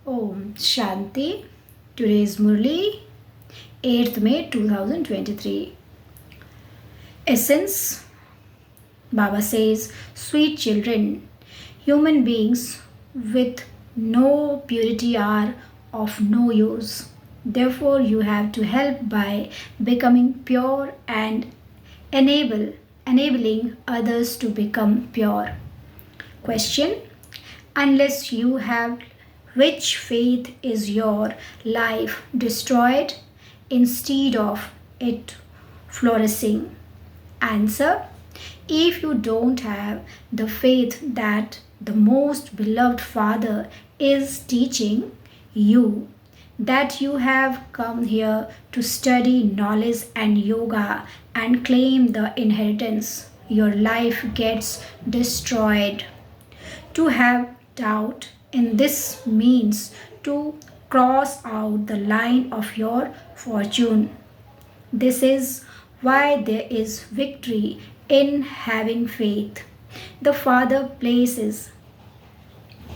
Om Shanti. Today is Murli, 8th May 2023. Essence. Baba says, sweet children, human beings with no purity are of no use. Therefore, you have to help by becoming pure and enabling others to become pure. Question. Unless you have which faith is your life destroyed instead of it flourishing? Answer. If you don't have the faith that the most beloved Father is teaching you, that you have come here to study knowledge and yoga and claim the inheritance, your life gets destroyed. To have doubt in this means to cross out the line of your fortune. This is why there is victory in having faith. The Father places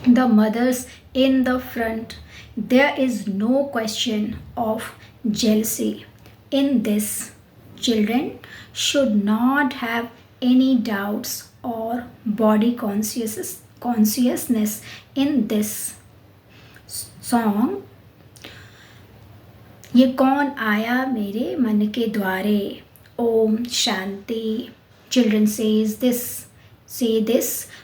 the mothers in the front. There is no question of jealousy in this. Children should not have any doubts or body consciousness in this song. ये कौन आया मेरे मन के द्वारे? Om Shanti. Children say this.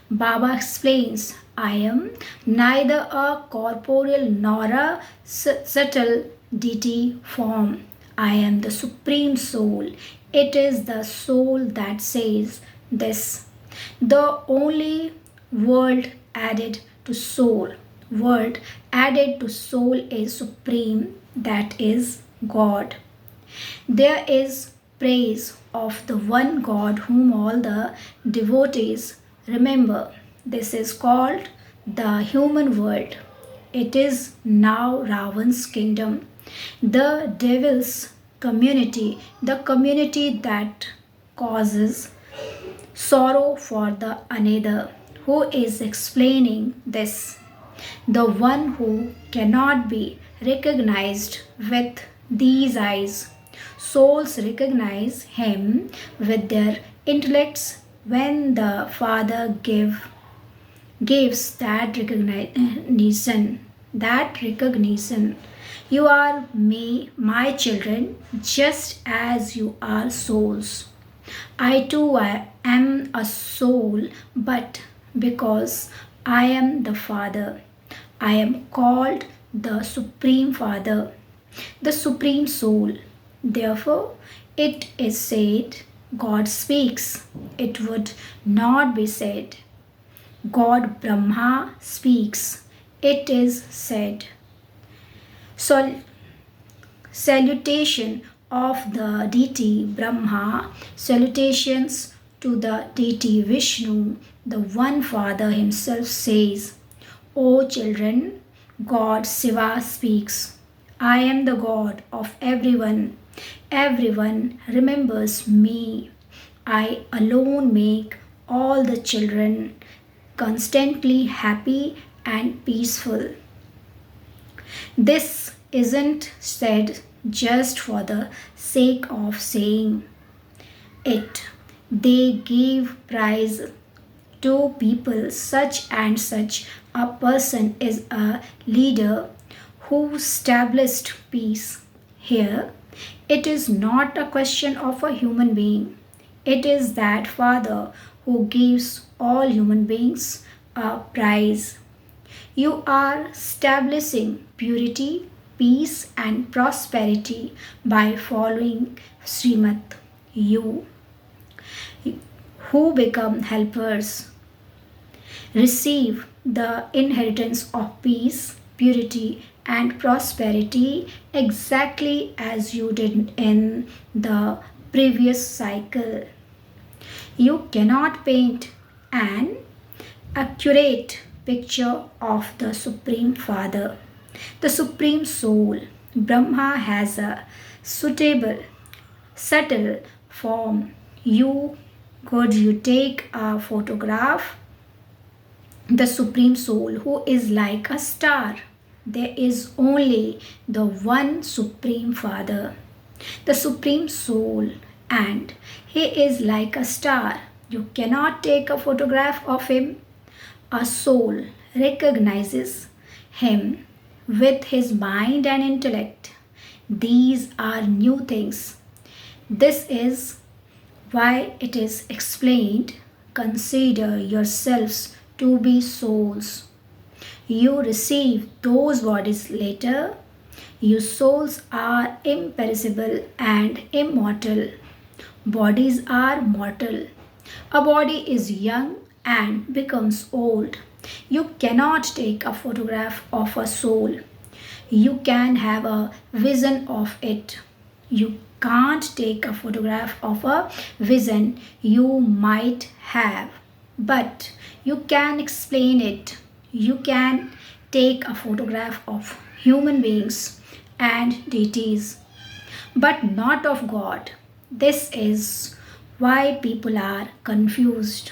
Baba explains, I am neither a corporeal nor a subtle deity form. I am the Supreme Soul. It is the soul that says this. The only word added to soul is supreme, that is God. There is praise of the one God whom all the devotees remember. This is called the human world. It is now Ravan's kingdom, the devil's community, the community that causes sorrow for the another. Who is explaining this? The one who cannot be recognized with these eyes. Souls recognize him with their intellects when the Father gives that recognition. You are my children, just as you are souls. I too am a soul, but because I am the Father, I am called the Supreme Father, the Supreme Soul. Therefore, it is said, God speaks. It would not be said, God Brahma speaks. It is said. Salutation of the deity Brahma, salutations to the deity Vishnu, the one Father himself says, O children, God Shiva speaks. I am the God of everyone. Everyone remembers me. I alone make all the children constantly happy and peaceful. This isn't said just for the sake of saying it. They give praise to people. Such and such a person is a leader who established peace. Here, it is not a question of a human being. It is that Father who gives all human beings a prize. You are establishing purity, peace, and prosperity by following Srimad. You who become helpers receive the inheritance of peace, purity, and prosperity exactly as you did in the previous cycle. You cannot paint an accurate picture of the Supreme Father. The Supreme Soul, Brahma, has a suitable, subtle form. You take a photograph? The Supreme Soul, who is like a star, there is only the one Supreme Father, the Supreme Soul, and He is like a star. You cannot take a photograph of Him. A soul recognizes Him with his mind and intellect. These are new things. This is why it is explained, consider yourselves to be souls. You receive those bodies later. You souls are imperishable and immortal. Bodies are mortal. A body is young and becomes old. You cannot take a photograph of a soul. You can have a vision of it. You can't take a photograph of a vision you might have, but you can explain it. You can take a photograph of human beings and deities, but not of God. This is why people are confused.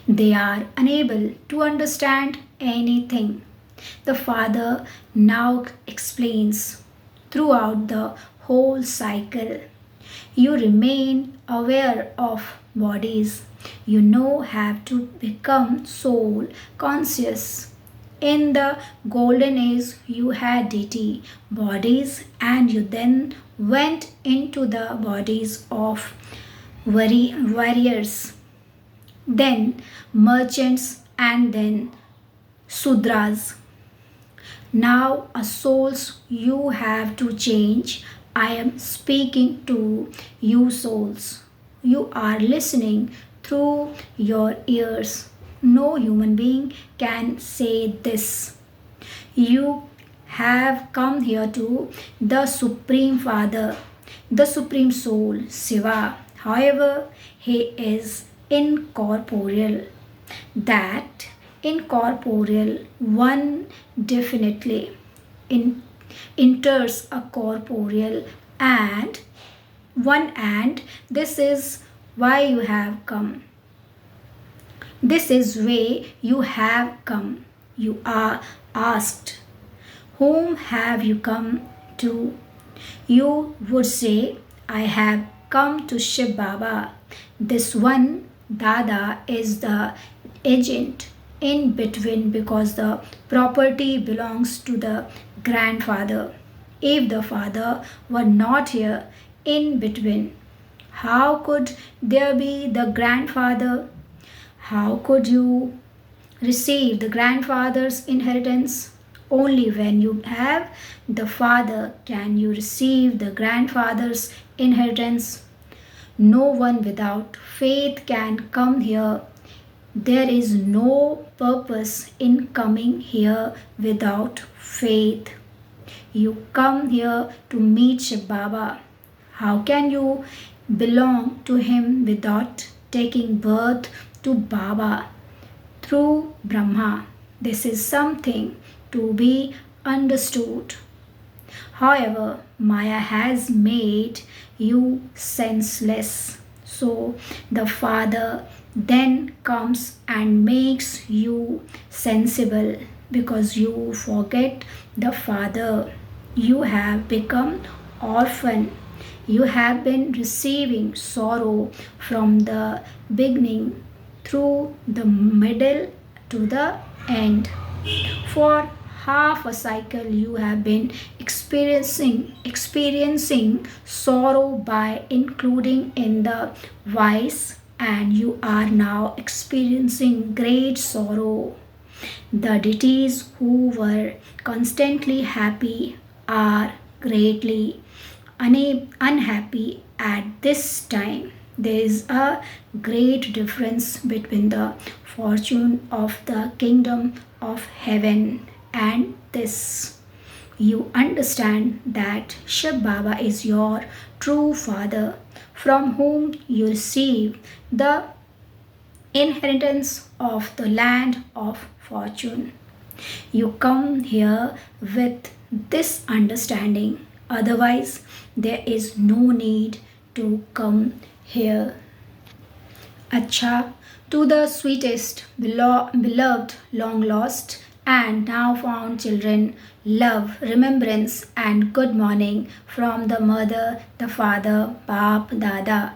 They are unable to understand anything. The Father now explains throughout the whole cycle. You remain aware of bodies. You know have to become soul conscious. In the golden age, you had deity bodies, and you then went into the bodies of warriors, then merchants, and then Sudras. Now, a souls you have to change. I am speaking to you, souls. You are listening through your ears. No human being can say this. You have come here to the Supreme Father, the Supreme Soul, Shiva. However, He is incorporeal. That incorporeal one definitely enters a corporeal and one, and this is why you have come. This is way you have come. You are asked, whom have you come to? You would say, I have come to Shiv Baba. This one Dada is the agent in between because the property belongs to the grandfather. If the father were not here in between, how could there be the grandfather? How could you receive the grandfather's inheritance? Only when you have the father can you receive the grandfather's inheritance. No one without faith can come here. There is no purpose in coming here without faith. You come here to meet Shiv Baba. How can you belong to him without taking birth to Baba through Brahma? This is something to be understood. However, Maya has made you senseless. So the Father then comes and makes you sensible because you forget the Father. You have become orphan. You have been receiving sorrow from the beginning through the middle to the end. For half a cycle you have been experiencing sorrow by including in the vice, and you are now experiencing great sorrow. The deities who were constantly happy are greatly unhappy at this time. There is a great difference between the fortune of the kingdom of heaven and this. You understand that Shiv Baba is your true father from whom you receive the inheritance of the land of fortune. You come here with this understanding, otherwise, there is no need to come here. Acha, to the sweetest, beloved, long lost, and now found children love, remembrance, and good morning from the mother, the father, Baap, Dada.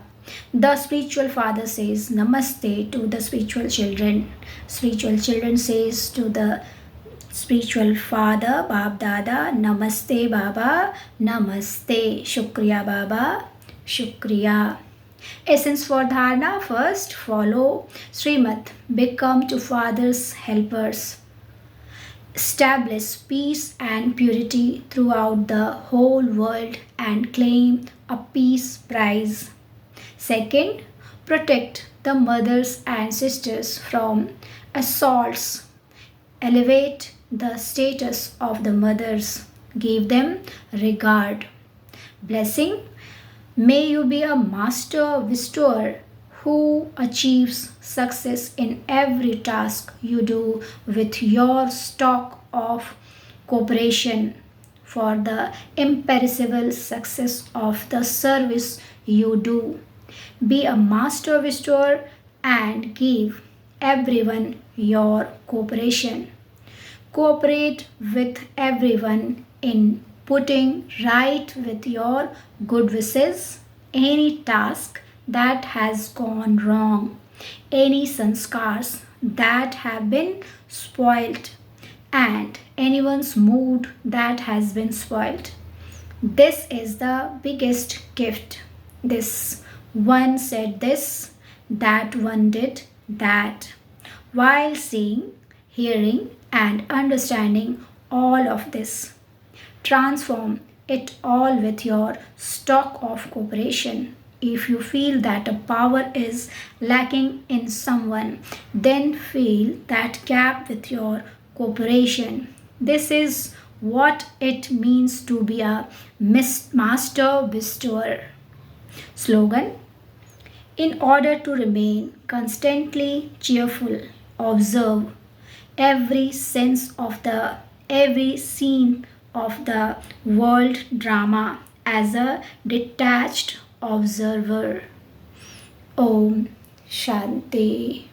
The spiritual father says namaste to the spiritual children. Spiritual children says to the spiritual father, Baap Dada, namaste Baba, namaste, shukriya Baba, shukriya. Essence for dharana: first, follow Srimad, become to father's helpers. Establish peace and purity throughout the whole world and claim a peace prize. Second, protect the mothers and sisters from assaults. Elevate the status of the mothers. Give them regard. Blessing: may you be a master bestower who achieves success in every task you do with your stock of cooperation for the imperishable success of the service you do. Be a master bestower and give everyone your cooperation. Cooperate with everyone in putting right with your good wishes any task that has gone wrong, any sanskars that have been spoilt, and anyone's mood that has been spoilt. This is the biggest gift. This one said this, that one did that. While seeing, hearing, and understanding all of this, transform it all with your stock of cooperation. If you feel that a power is lacking in someone, then fill that gap with your cooperation. This is what it means to be a master bestower. Slogan: in order to remain constantly cheerful, observe every scene of the world drama as a detached observer. Om Shanti.